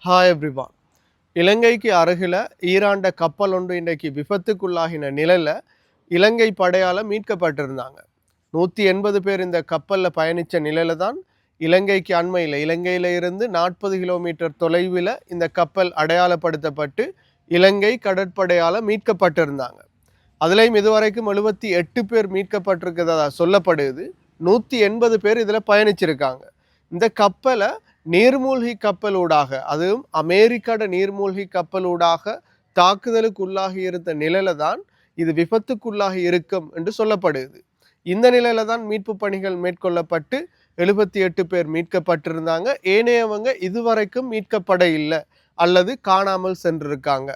Hi everyone. இலங்கைக்கு அருகில ஈரான்ட கப்பல் ஒன்று இன்றைக்கு விபத்துக்குள்ளாகின நிலையில இலங்கை படையால மீட்கப்பட்டிருந்தாங்க. 180 பேர் இந்த கப்பல்ல பயணிச்ச நிலையில தான் இலங்கையில இருந்து 40 கிலோமீட்டர் தொலைவில் இந்த கப்பல் அடையாளப்படுத்தப்பட்டு இலங்கை கடற்படையால மீட்கப்பட்டிருந்தாங்க. அதுலேயும் இதுவரைக்கும் 78 பேர் மீட்கப்பட்டிருக்கிறதா சொல்லப்படுது. 180 பேர் இதில் பயணிச்சிருக்காங்க. இந்த கப்பலை நீர்மூழ்கி கப்பலூடாக, அதுவும் அமெரிக்காட நீர்மூழ்கி கப்பலூடாக தாக்குதலுக்கு உள்ளாகி இருந்த நிலையில தான் இது விபத்துக்குள்ளாகி இருக்கும் என்று சொல்லப்படுது. இந்த நிலையில தான் மீட்பு பணிகள் மேற்கொள்ளப்பட்டு 78 பேர் மீட்கப்பட்டிருந்தாங்க. ஏனையவங்க இதுவரைக்கும் மீட்கப்பட இல்லை அல்லது காணாமல் சென்றிருக்காங்க.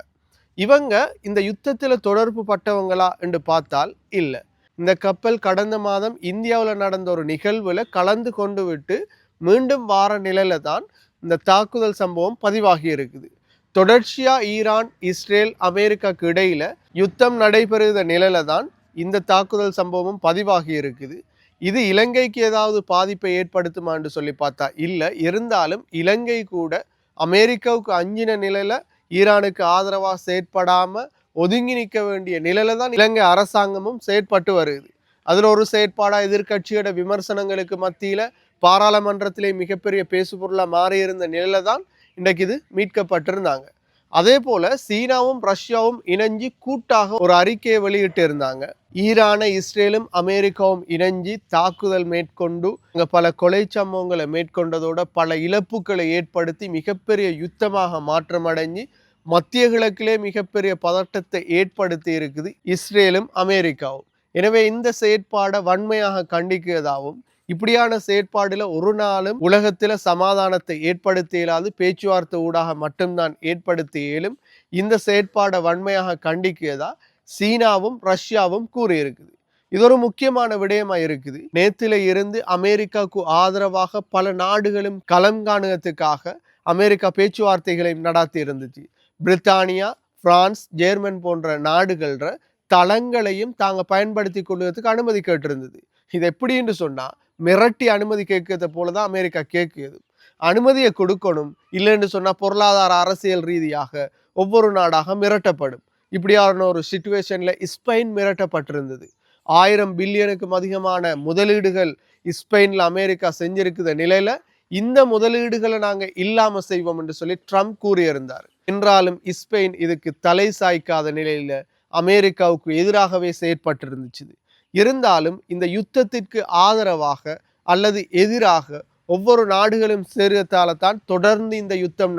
இவங்க இந்த யுத்தத்தில் தொடர்பு பட்டவங்களா என்று பார்த்தால் இல்லை. இந்த கப்பல் கடந்த மாதம் இந்தியாவில் நடந்த ஒரு நிகழ்வில் கலந்து கொண்டு விட்டு மீண்டும் வார நிலையில தான் இந்த தாக்குதல் சம்பவம் பதிவாகி இருக்குது. தொடர்ச்சியா ஈரான், இஸ்ரேல், அமெரிக்காவுக்கு இடையில யுத்தம் நடைபெறுகிற நிலையில தான் இந்த தாக்குதல் சம்பவம் பதிவாகி இருக்குது. இது இலங்கைக்கு ஏதாவது பாதிப்பை ஏற்படுத்துமா என்று சொல்லி பார்த்தா இல்லை. இருந்தாலும் இலங்கை கூட அமெரிக்காவுக்கு அஞ்சின நிலையில ஈரானுக்கு ஆதரவாக செயற்படாம ஒதுங்கி நிற்க வேண்டிய நிலையில தான் இலங்கை அரசாங்கமும் செயற்பட்டு வருது. அதில் ஒரு செயற்பாடா எதிர்கட்சியோட விமர்சனங்களுக்கு மத்தியில பாராளுமன்றத்திலே மிகப்பெரிய பேசுபொருளாக மாறியிருந்த நிலையில தான் இன்றைக்கு இது மீட்கப்பட்டிருந்தாங்க. அதே போல சீனாவும் ரஷ்யாவும் இணைஞ்சு கூட்டாக ஒரு அறிக்கையை வெளியிட்டு இருந்தாங்க. ஈரானை இஸ்ரேலும் அமெரிக்காவும் இணைஞ்சு தாக்குதல் மேற்கொண்டு அங்கே பல கொலை சம்பவங்களை மேற்கொண்டதோட பல இழப்புகளை ஏற்படுத்தி மிகப்பெரிய யுத்தமாக மாற்றமடைஞ்சு மத்திய கிழக்கிலே மிகப்பெரிய பதட்டத்தை ஏற்படுத்தி இருக்குது இஸ்ரேலும் அமெரிக்காவும். எனவே இந்த செயற்பாடை வன்மையாக கண்டிக்கிறதாகவும், இப்படியான செயற்பாடுல ஒரு நாளும் உலகத்துல சமாதானத்தை ஏற்படுத்த இயலாது, பேச்சுவார்த்தை ஊடாக மட்டும்தான் ஏற்படுத்த இயலும். இந்த செயற்பாடை வன்மையாக கண்டிக்கிறதா சீனாவும் ரஷ்யாவும் கூறியிருக்குது. இது ஒரு முக்கியமான விடயமா இருக்குது. நேத்தில இருந்து அமெரிக்காவுக்கு ஆதரவாக பல நாடுகளும் களம் காணுவதற்காக அமெரிக்கா பேச்சுவார்த்தைகளை நடத்தி இருந்துச்சு. பிரித்தானியா, பிரான்ஸ், ஜெர்மன் போன்ற நாடுகள தளங்களையும் தாங்க பயன்படுத்தி கொள்வதற்கு அனுமதி கேட்டிருந்தது. இது எப்படின்னு சொன்னா மிரட்டி அனுமதி கேட்கறத போலதான் அமெரிக்கா கேட்குது. அனுமதியை கொடுக்கணும், இல்லைன்னு சொன்னா பொருளாதார அரசியல் ரீதியாக ஒவ்வொரு நாடாக மிரட்டப்படும். இப்படியான ஒரு சிச்சுவேஷன்ல ஸ்பெயின் மிரட்டப்பட்டிருந்தது. 1000 பில்லியனுக்கும் அதிகமான முதலீடுகள் ஸ்பெயின்ல அமெரிக்கா செஞ்சிருக்கிற நிலையில இந்த முதலீடுகளை நாங்க இல்லாம செய்வோம் என்று சொல்லி ட்ரம்ப் கூறியிருந்தார். என்றாலும் ஸ்பெயின் இதுக்கு தலை சாய்க்காத நிலையில அமெரிக்காவுக்கு எதிராகவே செயற்பட்டிருந்துச்சு. இருந்தாலும் இந்த யுத்தத்திற்கு ஆதரவாக அல்லது எதிராக ஒவ்வொரு நாடுகளும் சேர்த்தால்தான் தொடர்ந்து இந்த யுத்தம்